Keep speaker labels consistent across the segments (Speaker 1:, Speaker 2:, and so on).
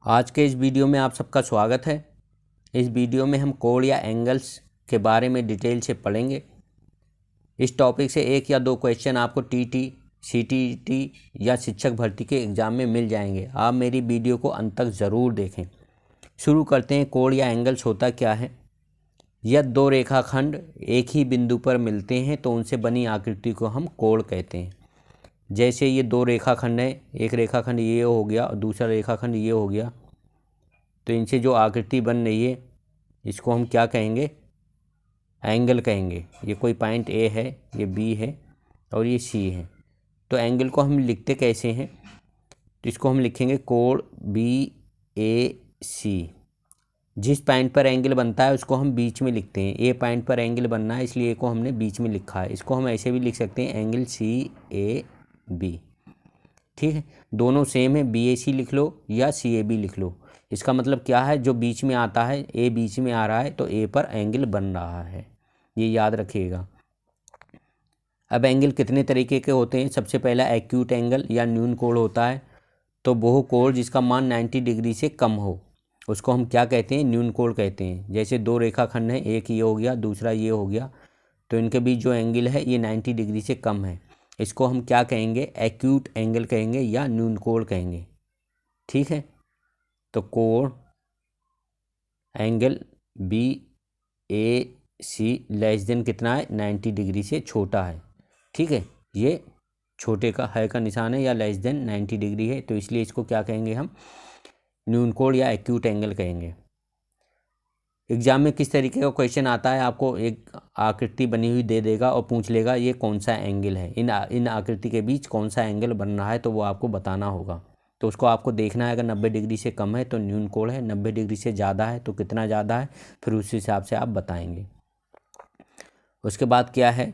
Speaker 1: आज के इस वीडियो में आप सबका स्वागत है। इस वीडियो में हम कोण या एंगल्स के बारे में डिटेल से पढ़ेंगे। इस टॉपिक से एक या दो क्वेश्चन आपको टीटी, सीटीईटी या शिक्षक भर्ती के एग्ज़ाम में मिल जाएंगे। आप मेरी वीडियो को अंत तक ज़रूर देखें। शुरू करते हैं। कोण या एंगल्स होता क्या है? यदि दो रेखाखंड एक ही बिंदु पर मिलते हैं तो उनसे बनी आकृति को हम कोण कहते हैं। जैसे ये दो रेखाखंड है, एक रेखाखंड ये हो गया और दूसरा रेखाखंड ये हो गया, तो इनसे जो आकृति बन रही है इसको हम क्या कहेंगे? एंगल कहेंगे। ये कोई पॉइंट ए है, ये बी है और ये सी है। तो एंगल को हम लिखते कैसे हैं? तो इसको हम लिखेंगे कोण बी ए सी। जिस पॉइंट पर एंगल बनता है उसको हम बीच में लिखते हैं। ए पॉइंट पर एंगल बनना है इसलिए ए को हमने बीच में लिखा है। इसको हम ऐसे भी लिख सकते हैं, एंगल सी ए बी। ठीक है, दोनों सेम है, बी ए सी लिख लो या सी ए बी लिख लो। इसका मतलब क्या है? जो बीच में आता है, ए बीच में आ रहा है तो ए पर एंगल बन रहा है, ये याद रखिएगा। अब एंगल कितने तरीके के होते हैं? सबसे पहला एक्यूट एंगल या न्यून कोण होता है। तो वो कोण जिसका मान 90 डिग्री से कम हो उसको हम क्या कहते हैं? न्यून कोण कहते हैं। जैसे दो रेखाखंड हैं, एक ये हो गया, दूसरा ये हो गया, तो इनके बीच जो एंगल है ये 90 डिग्री से कम है। इसको हम क्या कहेंगे? एक्यूट एंगल कहेंगे या न्यून कोण कहेंगे। ठीक है, तो कोण एंगल बी ए सी लेस देन कितना है? 90 डिग्री से छोटा है। ठीक है, ये छोटे का है का निशान है या लेस देन 90 डिग्री है, तो इसलिए इसको क्या कहेंगे? हम न्यून कोण या एक्यूट एंगल कहेंगे। एग्जाम में किस तरीके का क्वेश्चन आता है? आपको एक आकृति बनी हुई दे देगा और पूछ लेगा ये कौन सा एंगल है, इन आकृति के बीच कौन सा एंगल बन रहा है, तो वो आपको बताना होगा। तो उसको आपको देखना है। अगर 90 डिग्री से कम है तो न्यून कोण है, 90 डिग्री से ज़्यादा है तो कितना ज़्यादा है, फिर उस हिसाब से आप बताएंगे। उसके बाद क्या है?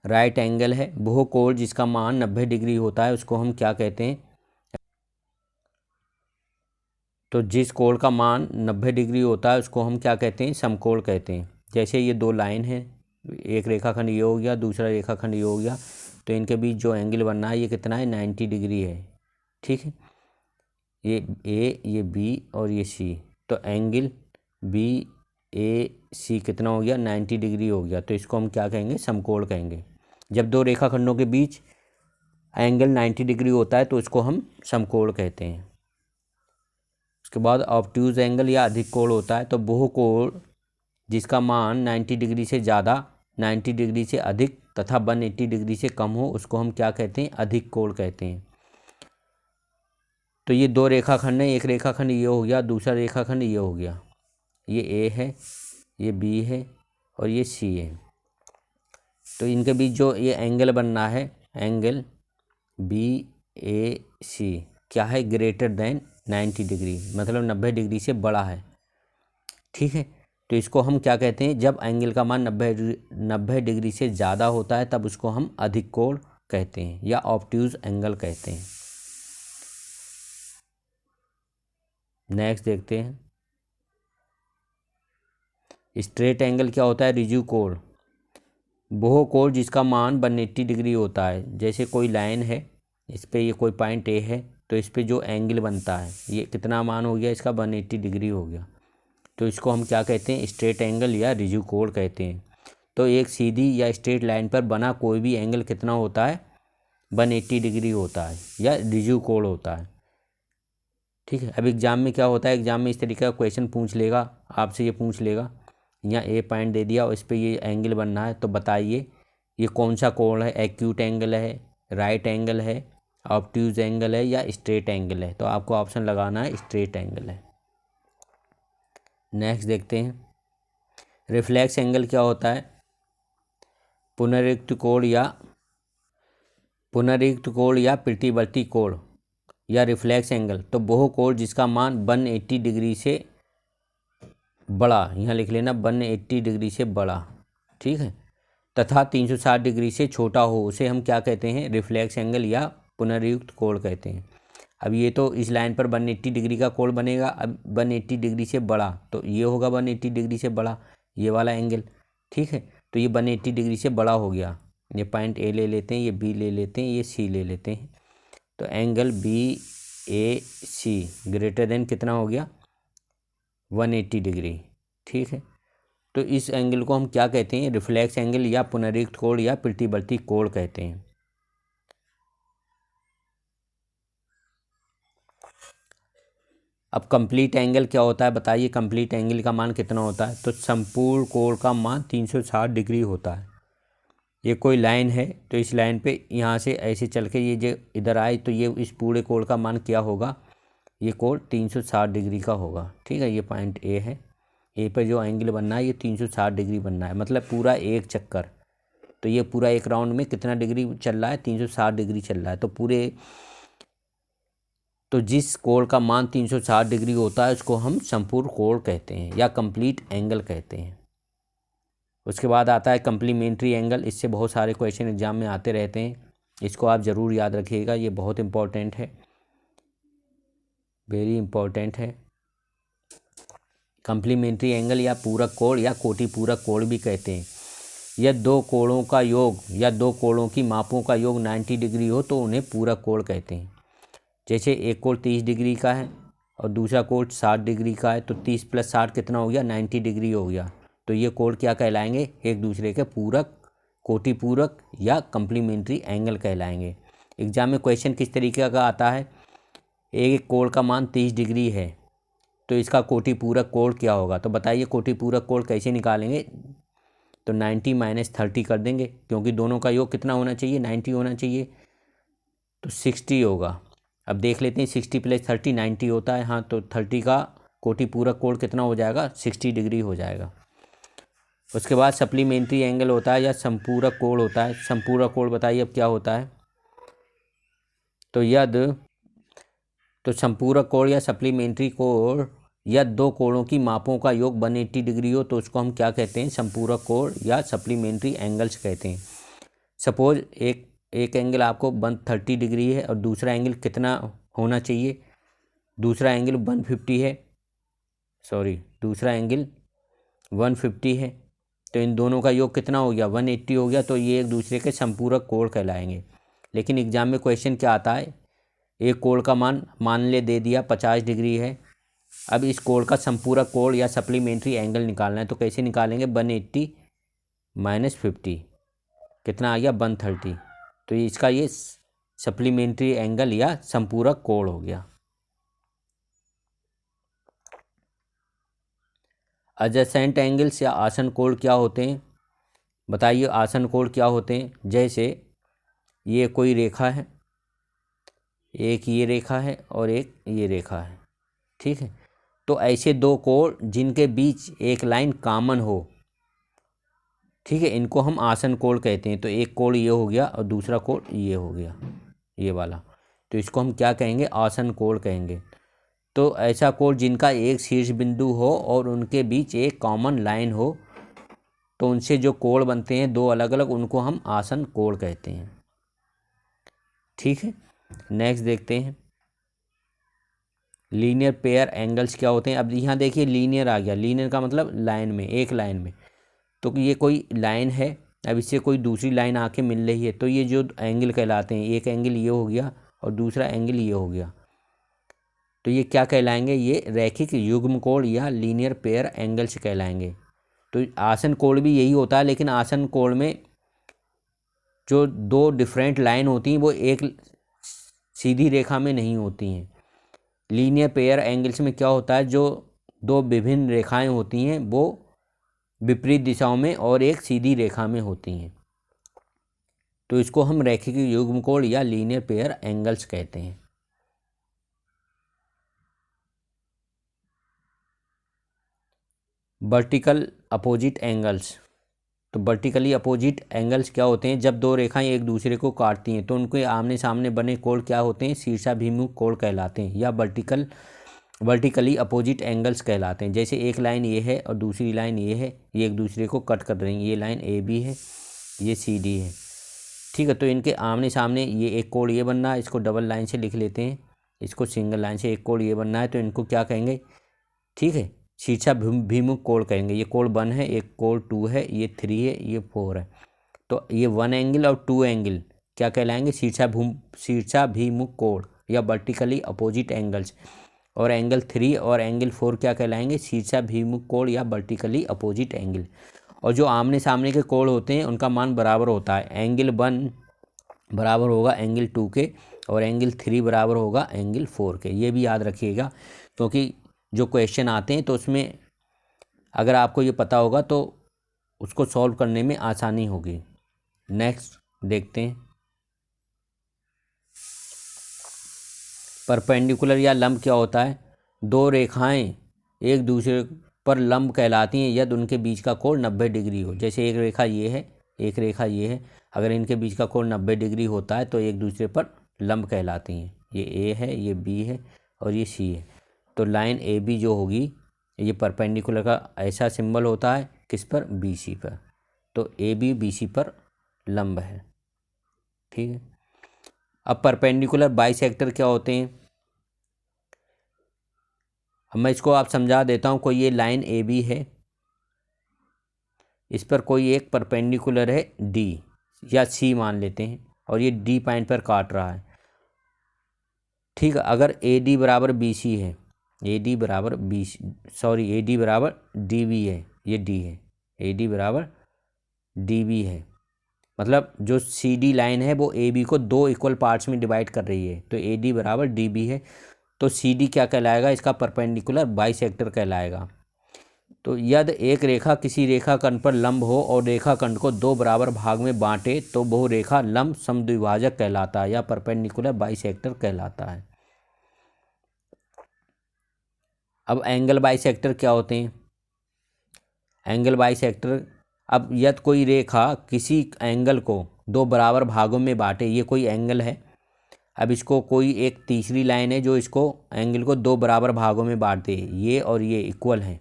Speaker 1: राइट एंगल है। वो कोण जिसका मान 90 डिग्री होता है उसको हम क्या कहते हैं? तो जिस कोण का मान 90 डिग्री होता है उसको हम क्या कहते हैं? समकोण कहते हैं। जैसे ये दो लाइन है, एक रेखाखंड ये हो गया, दूसरा रेखाखंड ये हो गया, तो इनके बीच जो एंगल बनना है ये कितना है? 90 डिग्री है। ठीक है, ये ए, ये बी और ये सी, तो एंगल बी ए सी कितना हो गया? 90 डिग्री हो गया। तो इसको हम क्या कहेंगे? समकोण कहेंगे। जब दो रेखाखंडों के बीच एंगल 90 डिग्री होता है तो उसको हम समकोण कहते हैं। उसके बाद ऑब्ट्यूज एंगल या अधिक कोण होता है। तो वो कोण जिसका मान 90 डिग्री से ज़्यादा, 90 डिग्री से अधिक तथा 180 डिग्री से कम हो उसको हम क्या कहते हैं? अधिक कोण कहते हैं। तो ये दो रेखाखंड है, एक रेखाखंड ये हो गया, दूसरा रेखाखंड ये हो गया, ये ए है, ये बी है और ये सी है। तो इनके बीच जो ये एंगल बनना है, एंगल बी ए सी क्या है? ग्रेटर देन 90 डिग्री, मतलब 90 डिग्री से बड़ा है। ठीक है, तो इसको हम क्या कहते हैं? जब एंगल का मान 90 डिग्री से ज़्यादा होता है तब उसको हम अधिक कोण कहते हैं या ऑब्ट्यूज एंगल कहते हैं। नेक्स्ट देखते हैं, स्ट्रेट एंगल क्या होता है? रिज्यू कोण। वो कोण जिसका मान 180 डिग्री होता है। जैसे कोई लाइन है, इस पर ये कोई पॉइंट ए है, तो इस पर जो एंगल बनता है ये कितना मान हो गया? इसका 180 डिग्री हो गया। तो इसको हम क्या कहते हैं? स्ट्रेट एंगल या रिज्यू कोण कहते हैं। तो एक सीधी या स्ट्रेट लाइन पर बना कोई भी एंगल कितना होता है? 180 डिग्री होता है या रिज्यू कोण होता है। ठीक है, अब एग्जाम में क्या होता है? एग्जाम में इस तरीके का क्वेश्चन पूछ लेगा, आपसे ये पूछ लेगा, यहाँ ए पॉइंट दे दिया और इस पर ये एंगल बनना है, तो बताइए ये कौन सा कोण है? एक्यूट एंगल है, राइट एंगल है, ऑब्ट्यूज एंगल है या स्ट्रेट एंगल है? तो आपको ऑप्शन लगाना है स्ट्रेट एंगल है। नेक्स्ट देखते हैं, रिफ्लेक्स एंगल क्या होता है? पुनरुक्त कोण या प्रतिवर्ती कोण या रिफ्लेक्स एंगल। तो वो कोण जिसका मान 180 डिग्री से बड़ा, यहाँ लिख लेना 180 डिग्री से बड़ा, ठीक है, तथा 360 डिग्री से छोटा हो उसे हम क्या कहते हैं? रिफ्लेक्स एंगल या पुनरुक्त कोण कहते हैं। अब ये तो इस लाइन पर 180 डिग्री का कोण बनेगा। अब 180 डिग्री से बड़ा तो ये होगा 180 डिग्री से बड़ा, ये वाला एंगल। ठीक है, तो ये 180 डिग्री से बड़ा हो गया। ये पॉइंट ए ले लेते हैं, ये बी ले लेते हैं, ये सी ले लेते हैं। तो angle B AC greater than कितना हो गया 180 डिग्री। ठीक है, तो इस एंगल को हम क्या कहते हैं, रिफ्लेक्स एंगल या पुनरुक्त कोण या प्रतिवर्ती कोण कहते हैं। अब कंप्लीट एंगल क्या होता है बताइए, कंप्लीट एंगल का मान कितना होता है, तो संपूर्ण कोण का मान 360 डिग्री होता है। ये कोई लाइन है तो इस लाइन पे यहाँ से ऐसे चल के ये जो इधर आए तो ये इस पूरे कोण का मान क्या होगा, ये कोण 360 डिग्री का होगा। ठीक है, ये पॉइंट ए है, ए पे जो एंगल बनना है ये 360 डिग्री बनना है, मतलब पूरा एक चक्कर। तो ये पूरा एक राउंड में कितना डिग्री चल रहा है, 360 डिग्री चल रहा है। तो जिस कोण का मान 360 डिग्री होता है उसको हम संपूर्ण कोण कहते हैं या कंप्लीट एंगल कहते हैं। उसके बाद आता है कम्प्लीमेंट्री एंगल। इससे बहुत सारे क्वेश्चन एग्जाम में आते रहते हैं, इसको आप ज़रूर याद रखिएगा, ये बहुत इम्पोर्टेंट है, वेरी इम्पोर्टेंट है। कम्प्लीमेंट्री एंगल या पूरक कोण या कोटि पूरक कोण भी कहते हैं। यदि दो कोणों का योग या दो कोणों की मापों का योग 90 डिग्री हो तो उन्हें पूरक कोण कहते हैं। जैसे एक कोण 30 डिग्री का है और दूसरा कोण 60 डिग्री का है, तो 30 + 60 कितना हो गया, 90 डिग्री हो गया। तो ये कोण क्या कहलाएंगे, एक दूसरे के पूरक, कोटि पूरक या कम्प्लीमेंट्री एंगल कहलाएंगे। एग्जाम में क्वेश्चन किस तरीके का आता है, एक कोण का मान 30 डिग्री है तो इसका कोटि पूरक कोण क्या होगा, तो बताइए कोटि पूरक कोण कैसे निकालेंगे, तो 90 - 30 कर देंगे, क्योंकि दोनों का योग कितना होना चाहिए, 90 होना चाहिए, तो 60 होगा। अब देख लेते हैं 60 + 30 90 होता है, हाँ, तो 30 का कोटि पूरक कोण कितना हो जाएगा, 60 डिग्री हो जाएगा। उसके बाद सप्लीमेंट्री एंगल होता है या संपूरक कोण होता है। संपूरक कोण बताइए अब क्या होता है, तो संपूरक कोण या सप्लीमेंट्री कोण या दो कोणों की मापों का योग 180 डिग्री हो तो उसको हम क्या कहते हैं, संपूरक कोण या सप्लीमेंट्री एंगल्स कहते हैं। सपोज एक एंगल आपको 130 डिग्री है और दूसरा एंगल कितना होना चाहिए, दूसरा एंगल 150 है, दूसरा एंगल 150 है, तो इन दोनों का योग कितना हो गया, 180 हो गया, तो ये एक दूसरे के संपूरक कोण कहलाएंगे। लेकिन एग्जाम में क्वेश्चन क्या आता है, एक कोण का मान ले दे दिया 50 डिग्री है, अब इस कोण का संपूरक कोण या सप्लीमेंट्री एंगल निकालना है, तो कैसे निकालेंगे, 180 - 50 कितना आ गया, 130, तो इसका ये सप्लीमेंट्री एंगल या संपूरक कोण हो गया। एडजेसेंट एंगल्स या आसन कोण क्या होते हैं, बताइए आसन कोण क्या होते हैं। जैसे ये कोई रेखा है, एक ये रेखा है और एक ये रेखा है, ठीक है, तो ऐसे दो कोण जिनके बीच एक लाइन कॉमन हो, ठीक है, इनको हम आसन कोण कहते हैं। तो एक कोण ये हो गया और दूसरा कोण ये हो गया, ये वाला, तो इसको हम क्या कहेंगे, आसन कोण कहेंगे। तो ऐसा कोण जिनका एक शीर्ष बिंदु हो और उनके बीच एक कॉमन लाइन हो, तो उनसे जो कोण बनते हैं दो अलग अलग, उनको हम आसन कोण कहते हैं। ठीक है, नेक्स्ट देखते हैं लीनियर पेयर एंगल्स क्या होते हैं। अब यहाँ देखिए लीनियर आ गया, लीनियर का मतलब लाइन में, एक लाइन में, तो ये कोई लाइन है, अब इससे कोई दूसरी लाइन आके मिल रही है, तो ये जो एंगल कहलाते हैं, एक एंगल ये हो गया और दूसरा एंगल ये हो गया, तो ये क्या कहलाएंगे, ये रैखिक युग्म कोण या लीनियर पेयर एंगल्स कहलाएंगे। तो आसन कोण भी यही होता है, लेकिन आसन कोण में जो दो डिफरेंट लाइन होती हैं वो एक सीधी रेखा में नहीं होती हैं। लीनियर पेयर एंगल्स में क्या होता है, जो दो विभिन्न रेखाएं होती हैं वो विपरीत दिशाओं में और एक सीधी रेखा में होती हैं, तो इसको हम रैखिक युग्म कोण या लीनियर पेयर एंगल्स कहते हैं। वर्टिकल अपोजिट एंगल्स, तो वर्टिकली अपोजिट एंगल्स क्या होते हैं, जब दो रेखाएं एक दूसरे को काटती हैं तो उनके आमने सामने बने कोण क्या होते हैं, शीर्षाभिमुख कोण कहलाते हैं या वर्टिकली अपोजिट एंगल्स कहलाते हैं। जैसे एक लाइन ये है और दूसरी लाइन ये है, ये एक दूसरे को कट कर रही हैं, ये लाइन ए बी है, ये सी डी है, ठीक है, तो इनके आमने सामने ये एक कोण ये बनना है, इसको डबल लाइन से लिख लेते हैं, इसको सिंगल लाइन से, एक कोण ये बनना है तो इनको क्या कहेंगे, ठीक है, शीर्षाभिमुख कोण कहेंगे। ये कोण 1 है, एक कोण 2 है, ये 3 है, ये 4 है, तो ये 1 एंगल और 2 एंगल क्या कहलाएंगे, शीर्षाभिमुख कोण या वर्टिकली अपोजिट एंगल्स। और एंगल 3 और एंगल 4 क्या कहलाएंगे? शीर्षाभिमुख कोण या वर्टिकली अपोजिट एंगल। और जो आमने सामने के कोण होते हैं उनका मान बराबर होता है। एंगल 1 बराबर होगा एंगल 2 के और एंगल 3 बराबर होगा एंगल 4 के। ये भी याद रखिएगा, क्योंकि जो क्वेश्चन आते हैं तो उसमें अगर आपको ये पता होगा तो उसको सॉल्व करने में आसानी होगी। नेक्स्ट देखते हैं, परपेंडिकुलर या लंब क्या होता है? दो रेखाएं एक दूसरे पर लंब कहलाती हैं यदि उनके बीच का कोण 90 डिग्री हो। जैसे एक रेखा ये है, एक रेखा ये है, अगर इनके बीच का कोण 90 डिग्री होता है तो एक दूसरे पर लंब कहलाती हैं। ये ए है, ये बी है और ये सी है। तो लाइन ए बी जो होगी ये परपेंडिकुलर का ऐसा सिंबल होता है किस पर? बी सी पर। तो ए बी बी सी पर लंब है। ठीक है। अब परपेंडिकुलर बाइसेक्टर क्या होते हैं? अब मैं इसको आप समझा देता हूँ। कोई ये लाइन ए बी है, इस पर कोई एक परपेंडिकुलर है डी या सी मान लेते हैं और ये डी पॉइंट पर काट रहा है। ठीक है। अगर ए डी बराबर बी सी है, ए डी बराबर बी सॉरी ए डी बराबर डी बी है, ये डी है, ए डी बराबर डी बी है, मतलब जो सी डी लाइन है वो ए बी को दो इक्वल पार्ट्स में डिवाइड कर रही है। तो ए डी बराबर डी बी है, तो सी डी क्या कहलाएगा? इसका परपेंडिकुलर बाइसेक्टर कहलाएगा। तो यदि एक रेखा किसी रेखाखंड पर लंब हो और रेखाखंड को दो बराबर भाग में बांटे तो वो रेखा लंब समद्विभाजक कहलाता है या परपेंडिकुलर बाइसेक्टर कहलाता है। अब एंगल बाइसेक्टर क्या होते हैं? एंगल बाइसेक्टर, अब यदि कोई रेखा किसी एंगल को दो बराबर भागों में बांटे, ये कोई एंगल है, अब इसको कोई एक तीसरी लाइन है जो इसको एंगल को दो बराबर भागों में बांट दे, ये और ये इक्वल हैं,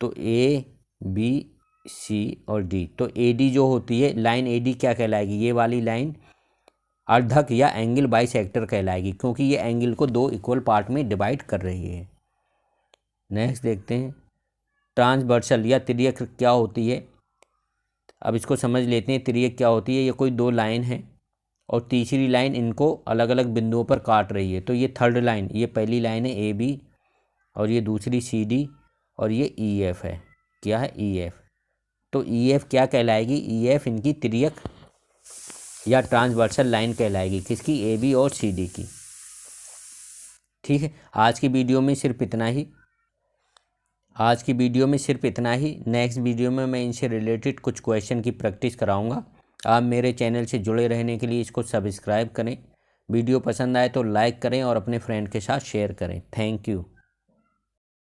Speaker 1: तो ए बी सी और डी। तो ए डी जो होती है लाइन, ए डी क्या कहलाएगी? ये वाली लाइन अर्धक या एंगल बाइसेक्टर कहलाएगी, क्योंकि ये एंगल को दो इक्वल पार्ट में डिवाइड कर रही है। नेक्स्ट देखते हैं, ट्रांसवर्सल या तिर्यक क्या होती है? अब इसको समझ लेते हैं, तिर्यक क्या होती है। ये कोई दो लाइन है और तीसरी लाइन इनको अलग अलग बिंदुओं पर काट रही है। तो ये थर्ड लाइन, ये पहली लाइन है ए बी और ये दूसरी सी डी और ये ई एफ है। क्या है? E F. तो ई एफ क्या कहलाएगी? ई एफ इनकी तिर्यक या ट्रांसवर्सल लाइन कहलाएगी। किसकी? ए बी और सी डी की। ठीक है। आज की वीडियो में सिर्फ इतना ही। नेक्स्ट वीडियो में मैं इनसे रिलेटेड कुछ क्वेश्चन की प्रैक्टिस कराऊंगा। आप मेरे चैनल से जुड़े रहने के लिए इसको सब्सक्राइब करें। वीडियो पसंद आए तो लाइक करें और अपने फ्रेंड के साथ शेयर करें। Thank you.